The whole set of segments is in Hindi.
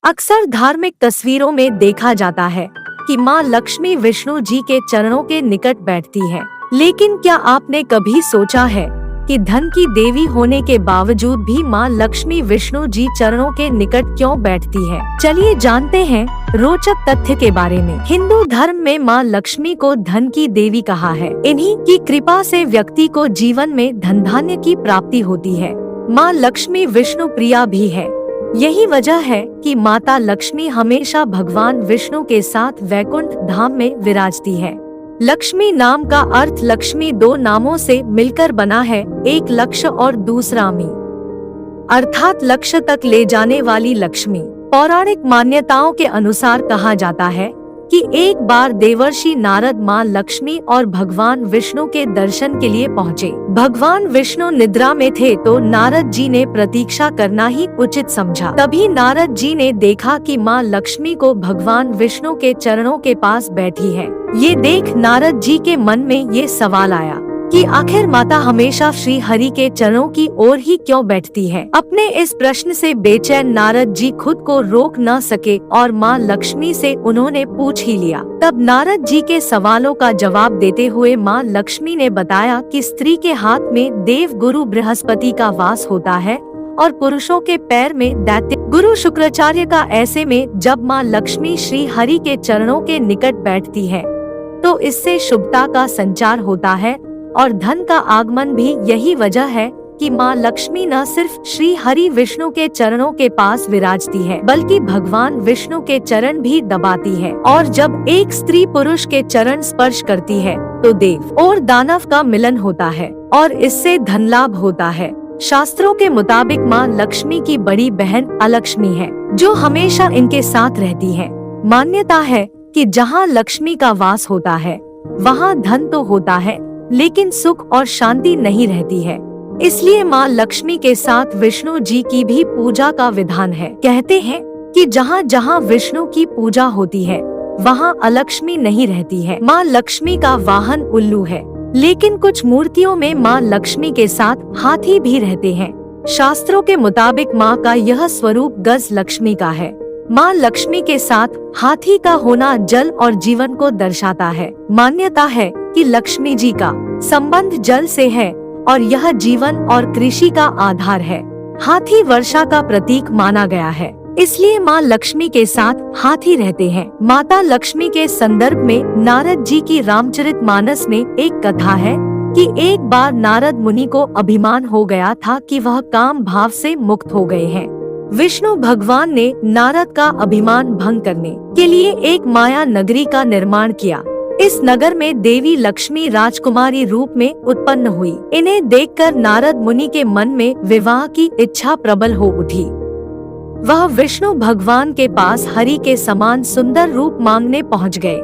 अक्सर धार्मिक तस्वीरों में देखा जाता है कि माँ लक्ष्मी विष्णु जी के चरणों के निकट बैठती है। लेकिन क्या आपने कभी सोचा है कि धन की देवी होने के बावजूद भी माँ लक्ष्मी विष्णु जी चरणों के निकट क्यों बैठती है? चलिए जानते हैं रोचक तथ्य के बारे में। हिंदू धर्म में माँ लक्ष्मी को धन की देवी कहा है। इन्हीं की कृपा से व्यक्ति को जीवन में धन धान्य की प्राप्ति होती है। माँ लक्ष्मी विष्णु प्रिया भी है। यही वजह है कि माता लक्ष्मी हमेशा भगवान विष्णु के साथ वैकुंठ धाम में विराजती है। लक्ष्मी नाम का अर्थ लक्ष्मी दो नामों से मिलकर बना है, एक लक्ष्य और दूसरा मी, अर्थात लक्ष्य तक ले जाने वाली लक्ष्मी। पौराणिक मान्यताओं के अनुसार कहा जाता है कि एक बार देवर्षि नारद माँ लक्ष्मी और भगवान विष्णु के दर्शन के लिए पहुँचे। भगवान विष्णु निद्रा में थे तो नारद जी ने प्रतीक्षा करना ही उचित समझा। तभी नारद जी ने देखा कि माँ लक्ष्मी को भगवान विष्णु के चरणों के पास बैठी है। ये देख नारद जी के मन में ये सवाल आया कि आखिर माता हमेशा श्री हरि के चरणों की ओर ही क्यों बैठती है। अपने इस प्रश्न से बेचैन नारद जी खुद को रोक न सके और माँ लक्ष्मी से उन्होंने पूछ ही लिया। तब नारद जी के सवालों का जवाब देते हुए माँ लक्ष्मी ने बताया कि स्त्री के हाथ में देव गुरु बृहस्पति का वास होता है और पुरुषों के पैर में दैत्य गुरु शुक्राचार्य का। ऐसे में जब माँ लक्ष्मी श्री हरि के चरणों के निकट बैठती है तो इससे शुभता का संचार होता है और धन का आगमन भी। यही वजह है कि माँ लक्ष्मी न सिर्फ श्री हरि विष्णु के चरणों के पास विराजती है बल्कि भगवान विष्णु के चरण भी दबाती है। और जब एक स्त्री पुरुष के चरण स्पर्श करती है तो देव और दानव का मिलन होता है और इससे धन लाभ होता है। शास्त्रों के मुताबिक माँ लक्ष्मी की बड़ी बहन अलक्ष्मी है जो हमेशा इनके साथ रहती है। मान्यता है कि जहाँ लक्ष्मी का वास होता है वहाँ धन तो होता है लेकिन सुख और शांति नहीं रहती है। इसलिए माँ लक्ष्मी के साथ विष्णु जी की भी पूजा का विधान है। कहते हैं कि जहाँ जहाँ विष्णु की पूजा होती है वहाँ अलक्ष्मी नहीं रहती है। माँ लक्ष्मी का वाहन उल्लू है, लेकिन कुछ मूर्तियों में माँ लक्ष्मी के साथ हाथी भी रहते हैं। शास्त्रों के मुताबिक माँ का यह स्वरूप गज लक्ष्मी का है। माँ लक्ष्मी के साथ हाथी का होना जल और जीवन को दर्शाता है। मान्यता है कि लक्ष्मी जी का संबंध जल से है और यह जीवन और कृषि का आधार है। हाथी वर्षा का प्रतीक माना गया है, इसलिए माँ लक्ष्मी के साथ हाथी रहते हैं। माता लक्ष्मी के संदर्भ में नारद जी की रामचरितमानस में एक कथा है कि एक बार नारद मुनि को अभिमान हो गया था कि वह काम भाव से मुक्त हो गए हैं। विष्णु भगवान ने नारद का अभिमान भंग करने के लिए एक माया नगरी का निर्माण किया। इस नगर में देवी लक्ष्मी राजकुमारी रूप में उत्पन्न हुई। इन्हें देखकर नारद मुनि के मन में विवाह की इच्छा प्रबल हो उठी। वह विष्णु भगवान के पास हरि के समान सुंदर रूप मांगने पहुंच गए।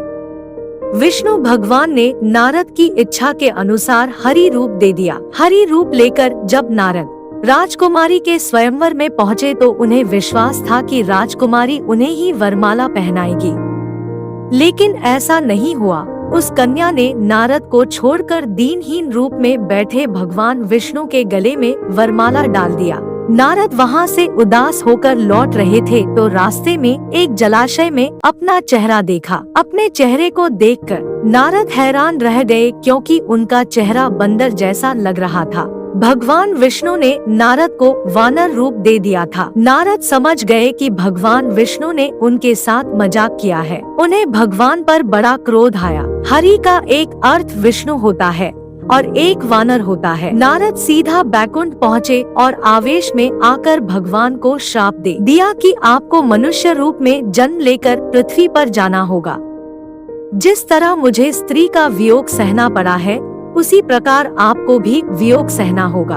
विष्णु भगवान ने नारद की इच्छा के अनुसार हरि रूप दे दिया। हरि रूप लेकर जब नारद राजकुमारी के स्वयंवर में पहुँचे तो उन्हें विश्वास था कि राजकुमारी उन्हें ही वरमाला पहनाएगी, लेकिन ऐसा नहीं हुआ। उस कन्या ने नारद को छोड़कर दीनहीन रूप में बैठे भगवान विष्णु के गले में वरमाला डाल दिया। नारद वहाँ से उदास होकर लौट रहे थे तो रास्ते में एक जलाशय में अपना चेहरा देखा। अपने चेहरे को देखकर नारद हैरान रह गए क्योंकि उनका चेहरा बंदर जैसा लग रहा था। भगवान विष्णु ने नारद को वानर रूप दे दिया था। नारद समझ गए कि भगवान विष्णु ने उनके साथ मजाक किया है। उन्हें भगवान पर बड़ा क्रोध आया। हरि का एक अर्थ विष्णु होता है और एक वानर होता है। नारद सीधा बैकुंठ पहुँचे और आवेश में आकर भगवान को श्राप दे दिया कि आपको मनुष्य रूप में जन्म लेकर पृथ्वी पर जाना होगा। जिस तरह मुझे स्त्री का वियोग सहना पड़ा है उसी प्रकार आपको भी वियोग सहना होगा।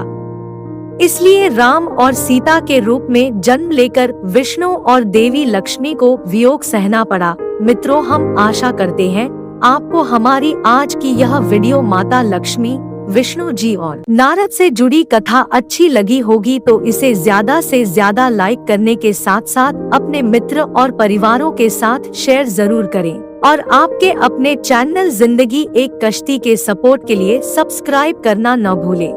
इसलिए राम और सीता के रूप में जन्म लेकर विष्णु और देवी लक्ष्मी को वियोग सहना पड़ा। मित्रों, हम आशा करते हैं आपको हमारी आज की यह वीडियो माता लक्ष्मी, विष्णु जी और नारद से जुड़ी कथा अच्छी लगी होगी तो इसे ज्यादा से ज्यादा लाइक करने के साथ साथ अपने मित्र और परिवारों के साथ शेयर जरूर करें और आपके अपने चैनल जिंदगी एक कश्ती के सपोर्ट के लिए सब्सक्राइब करना न भूलें।